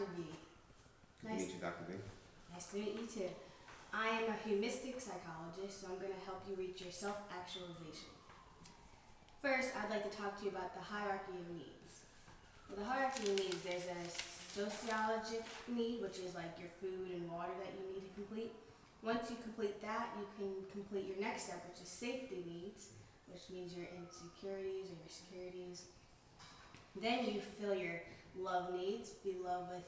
Dr. B. Good to meet you, Dr. B. Nice to meet you too. I am a humanistic psychologist, so I'm going to help you reach your self-actualization. First, I'd like to talk to you about the hierarchy of needs. With the hierarchy of needs, there's a sociologic need, which is like your food and water that you need to complete. Once you complete that, you can complete your next step, which is safety needs, which means your insecurities or your securities. Then you fill your love needs, be loved with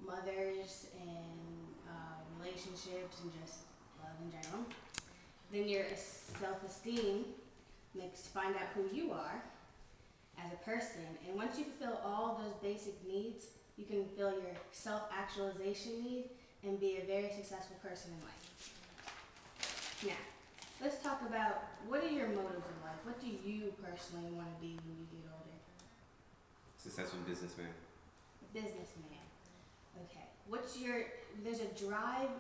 mothers and relationships and just love in general. Then your self-esteem makes find out who you are as a person. And once you fulfill all those basic needs, you can fill your self-actualization need and be a very successful person in life. Now, let's talk about what are your motives in life? What do you personally want to be when you get older? Successful businessman. A businessman. Okay. There's a drive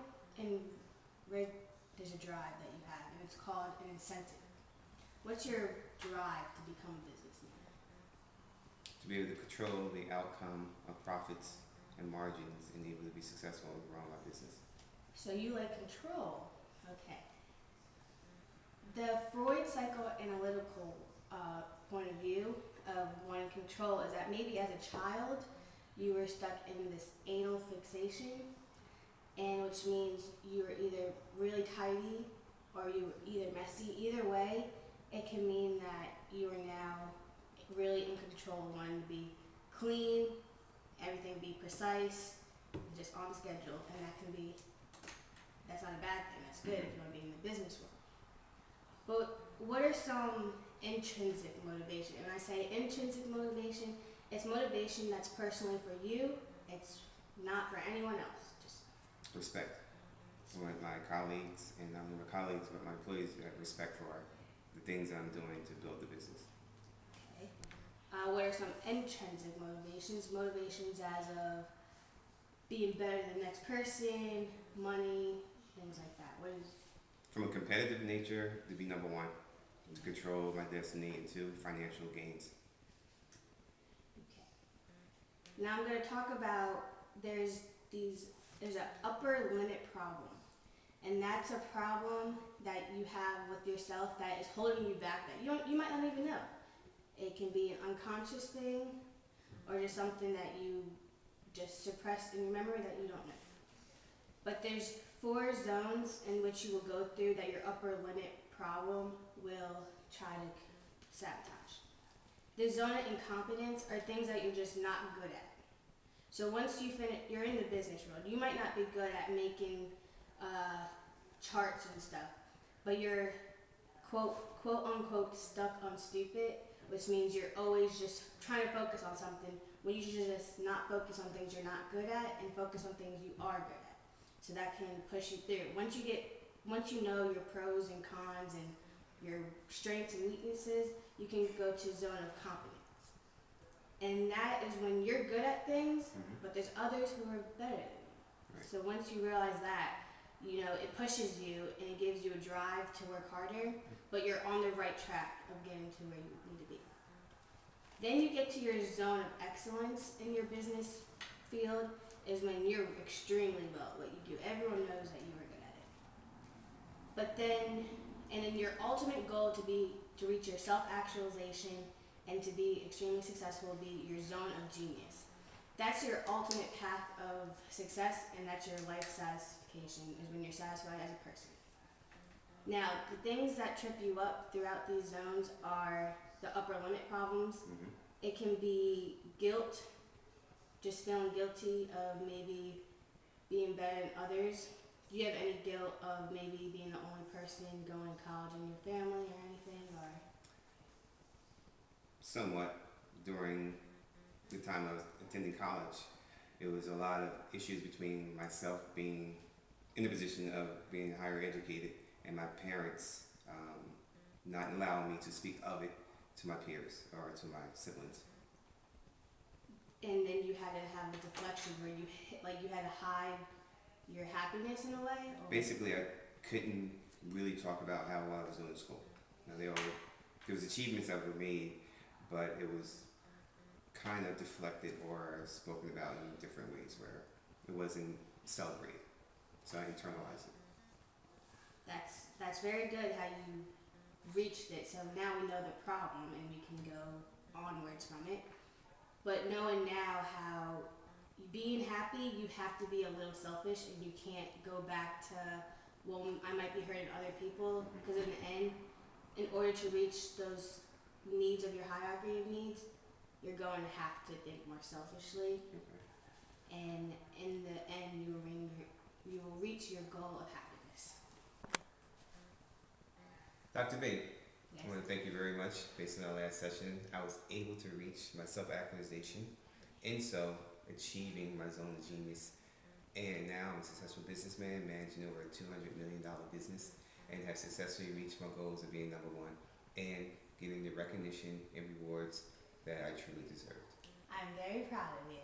there's a drive that you have, and it's called an incentive. What's your drive to become a businessman? To be able to control the outcome of profits and margins and able to be successful and grow my business. So you like control. Okay. The Freud psychoanalytical point of view of wanting control is that maybe as a child you were stuck in this anal fixation, and which means you were either really tidy or you were either messy. Either way, it can mean that you are now really in control, wanting to be clean, everything be precise, just on schedule, and that's not a bad thing. That's good if you want to be in the business world. But what are some intrinsic motivation? And when I say intrinsic motivation, it's motivation that's personally for you. It's not for anyone else. Just Respect. I want my colleagues, and not only my colleagues, but my employees to have respect for the things I'm doing to build the business. okay. What are some intrinsic motivations? Motivations as of being better than the next person, money, things like that. What is From a competitive nature, to be number one, to control my destiny, and two, financial gains. okay? Now I'm going to talk about there's an upper limit problem, and that's a problem that you have with yourself that is holding you back that you might not even know. It can be an unconscious thing or just something that you just suppressed in your memory that you don't know. But there's 4 zones in which you will go through that your upper limit problem will try to sabotage. The zone of incompetence are things that you're just not good at. So once you finish, you're in the business world. You might not be good at making charts and stuff, but you're quote unquote stuck on stupid, which means you're always just trying to focus on something when you should just not focus on things you're not good at and focus on things you are good at. So that can push you through. Once you know your pros and cons and your strengths and weaknesses, you can go to zone of competence. And that is when you're good at things, but there's others who are better than you. Right. So once you realize that, it pushes you and it gives you a drive to work harder, but you're on the right track of getting to where you need to be. Then you get to your zone of excellence in your business field is when you're extremely well at what you do. Everyone knows that you are good at it. But then your ultimate goal to reach your self-actualization and to be extremely successful will be your zone of genius. That's your ultimate path of success, and that's your life satisfaction, is when you're satisfied as a person. Now, the things that trip you up throughout these zones are the upper limit problems. It can be guilt, just feeling guilty of maybe being better than others. Do you have any guilt of maybe being the only person going to college in your family or anything? Or Somewhat. During the time I was attending college, it was a lot of issues between myself being in the position of being higher educated and my parents not allowing me to speak of it to my peers or to my siblings. and then you had to have a deflection where you had to hide your happiness in a way? Or? Basically, I couldn't really talk about how well I was doing in school. Now, there was achievements that were made, but it was kind of deflected or spoken about in different ways where it wasn't celebrated. So I internalized it. That's very good how you reached it. So now we know the problem and we can go onwards from it. But knowing now how being happy, you have to be a little selfish and you can't go back to, well, I might be hurting other people, because in the end, in order to reach those needs of your hierarchy of needs, you're going to have to think more selfishly, Okay. and in the end, you will reach your goal of happiness. Dr. Bate, Yes. I want to thank you very much. Based on our last session, I was able to reach my self-actualization and so achieving my zone of genius. And now I'm a successful businessman managing over a $200 million business and have successfully reached my goals of being number one and getting the recognition and rewards that I truly deserved. I'm very proud of you.